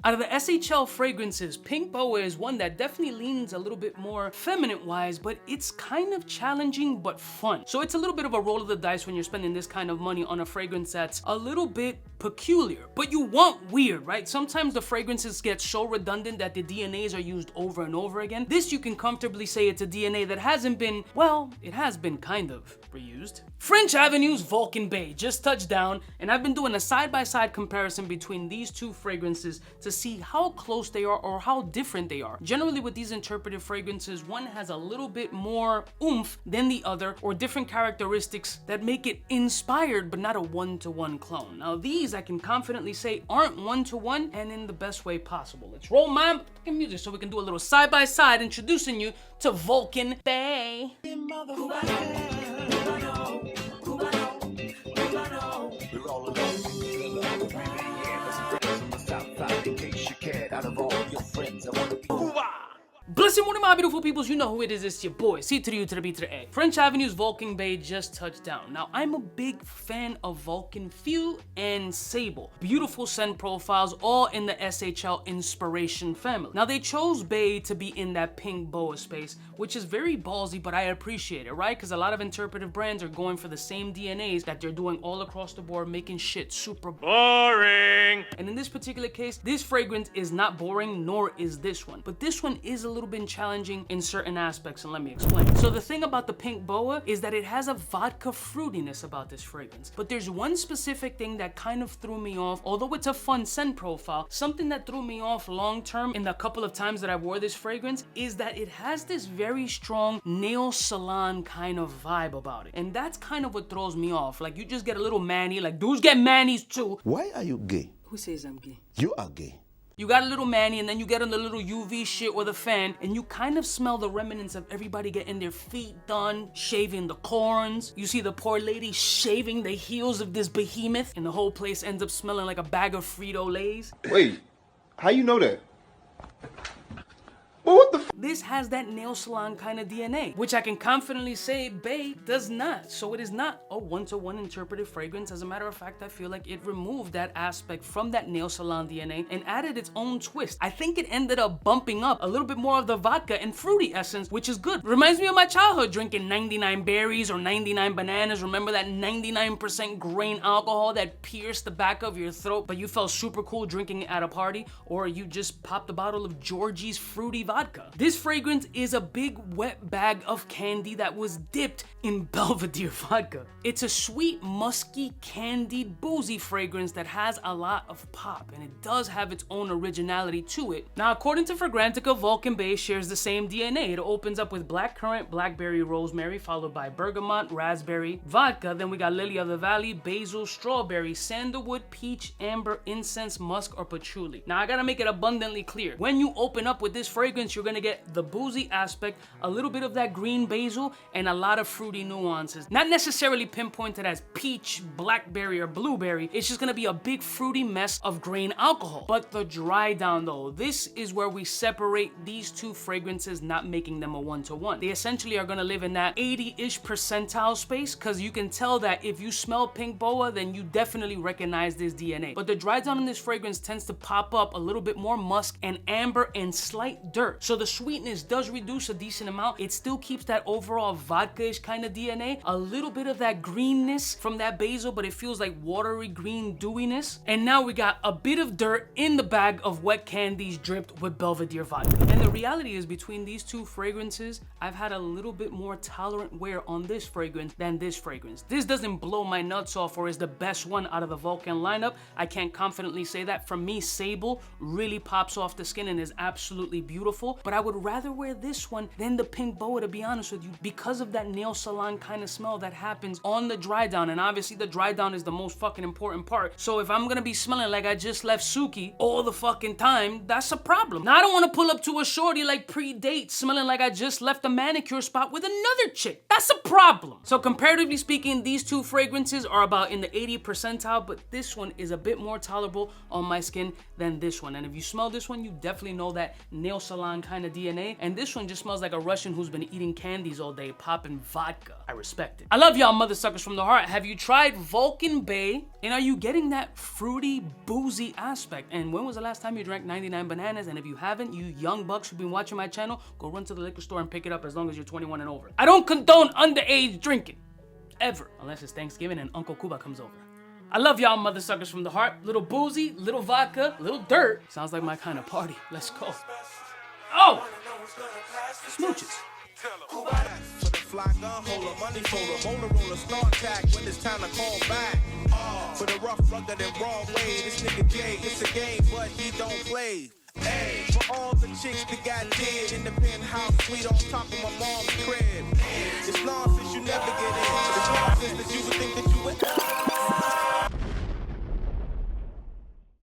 Out of the 𝗙𝐿 fragrances, Pink Boa is one that definitely leans a little bit more feminine-wise, but it's kind of challenging but fun. So it's a little bit of a roll of the dice when you're spending this kind of money on a fragrance that's a little bit peculiar, but you want weird, right? Sometimes the fragrances get so redundant that the DNAs are used over and over again. This, you can comfortably say it's a DNA that hasn't been, well, it has been kind of reused. French Avenue's Vulcan Baie just touched down, and I've been doing a side-by-side comparison between these two fragrances to see how close they are or how different they are. Generally with these interpretive fragrances, one has a little bit more oomph than the other, or different characteristics that make it inspired but not a one-to-one clone. Now these, I can confidently say, aren't one-to-one, and in the best way possible. Let's roll my fucking music so we can do a little side-by-side introducing you to Vulcan Baie. Blessing one of my beautiful peoples, you know who it is, it's your boy, 𝗙𝗔𝗏𝗏𝗏𝗏𝗏. French Avenue's Vulcan Baie just touched down. Now, I'm a big fan of Vulcan 𝗙𝗂 and 𝗙𝐿𝐴. Beautiful scent profiles, all in the 𝗙𝐿 inspiration family. Now, they chose Baie to be in that Pink Boa space, which is very ballsy, but I appreciate it, right? Because a lot of interpretive brands are going for the same DNAs that they're doing all across the board, making shit super boring. And in this particular case, this fragrance is not boring, nor is this one. But this one is a little bit challenging in certain aspects, and let me explain. So the thing about the Pink Boa is that it has a vodka fruitiness about this fragrance. But there's one specific thing that kind of threw me off. Although it's a fun scent profile, something that threw me off long term in the couple of times that I wore this fragrance is that it has this very strong nail salon kind of vibe about it. And that's kind of what throws me off. Like, you just get a little mani, like dudes get manis too. Why are you gay? Who says I'm gay? You are gay. You got a little mani, and then you get on the little UV shit with a fan, and you kind of smell the remnants of everybody getting their feet done, shaving the corns. You see the poor lady shaving the heels of this behemoth, and the whole place ends up smelling like a bag of Frito-Lays. Wait, how you know that? Well, what the f? This has that nail salon kind of DNA, which I can confidently say Baie does not. So it is not a one-to-one interpretive fragrance. As a matter of fact, I feel like it removed that aspect from that nail salon DNA and added its own twist. I think it ended up bumping up a little bit more of the vodka and fruity essence, which is good. Reminds me of my childhood, drinking 99 berries or 99 bananas. Remember that 99% grain alcohol that pierced the back of your throat, but you felt super cool drinking it at a party? Or you just popped a bottle of Georgie's fruity vodka. This fragrance is a big wet bag of candy that was dipped in Belvedere vodka. It's a sweet, musky, candied, boozy fragrance that has a lot of pop, and it does have its own originality to it. Now, according to Fragrantica, Vulcan Baie shares the same DNA. It opens up with blackcurrant, blackberry, rosemary, followed by bergamot, raspberry, vodka. Then we got lily of the valley, basil, strawberry, sandalwood, peach, amber, incense, musk, or patchouli. Now, I gotta make it abundantly clear. When you open up with this fragrance, you're gonna get the boozy aspect, a little bit of that green basil, and a lot of fruity nuances. Not necessarily pinpointed as peach, blackberry, or blueberry. It's just gonna be a big fruity mess of grain alcohol. But the dry down though, this is where we separate these two fragrances, not making them a one-to-one. They essentially are gonna live in that 80-ish percentile space, because you can tell that if you smell Pink Boa, then you definitely recognize this DNA. But the dry down in this fragrance tends to pop up a little bit more musk and amber and slight dirt. So the sweetness does reduce a decent amount. It still keeps that overall vodka-ish kind of DNA. A little bit of that greenness from that basil, but it feels like watery green dewiness. And now we got a bit of dirt in the bag of wet candies dripped with Belvedere vodka. And the reality is, between these two fragrances, I've had a little bit more tolerant wear on this fragrance than this fragrance. This doesn't blow my nuts off or is the best one out of the Vulcan lineup. I can't confidently say that. For me, 𝗙𝐿𝐴 really pops off the skin and is absolutely beautiful. But I would rather wear this one than the Pink Boa, to be honest with you, because of that nail salon kind of smell that happens on the dry down. And obviously the dry down is the most fucking important part. So if I'm gonna be smelling like I just left 𝗙𝗏𝗏 all the fucking time, that's a problem. Now, I don't want to pull up to a shorty like pre-date smelling like I just left the manicure spot with another chick. That's a problem. So comparatively speaking, these two fragrances are about in the 80 percentile, but this one is a bit more tolerable on my skin than this one. And if you smell this one, you definitely know that nail salon kind of DNA, and this one just smells like a Russian who's been eating candies all day, popping vodka. I respect it. I love y'all mother suckers from the heart. Have you tried Vulcan Bay? And are you getting that fruity, boozy aspect? And when was the last time you drank 99 bananas? And if you haven't, you young bucks who've been watching my channel, go run to the liquor store and pick it up as long as you're 21 and over. I don't condone underage drinking. Ever. Unless it's Thanksgiving and Uncle Cuba comes over. I love y'all mother suckers from the heart. Little boozy, little vodka, little dirt. Sounds like my kind of party. Let's go. Oh! Smooches. For the fly gun holder, money folder, motor roller, start tag when it's time to call back. For the rough, rugged, and raw way, this nigga Jay, it's a game, but he don't play. Hey, for all the chicks that got dead in the penthouse suite on top of my mom's crib. It's nonsense, you never get in. It's nonsense that you would think that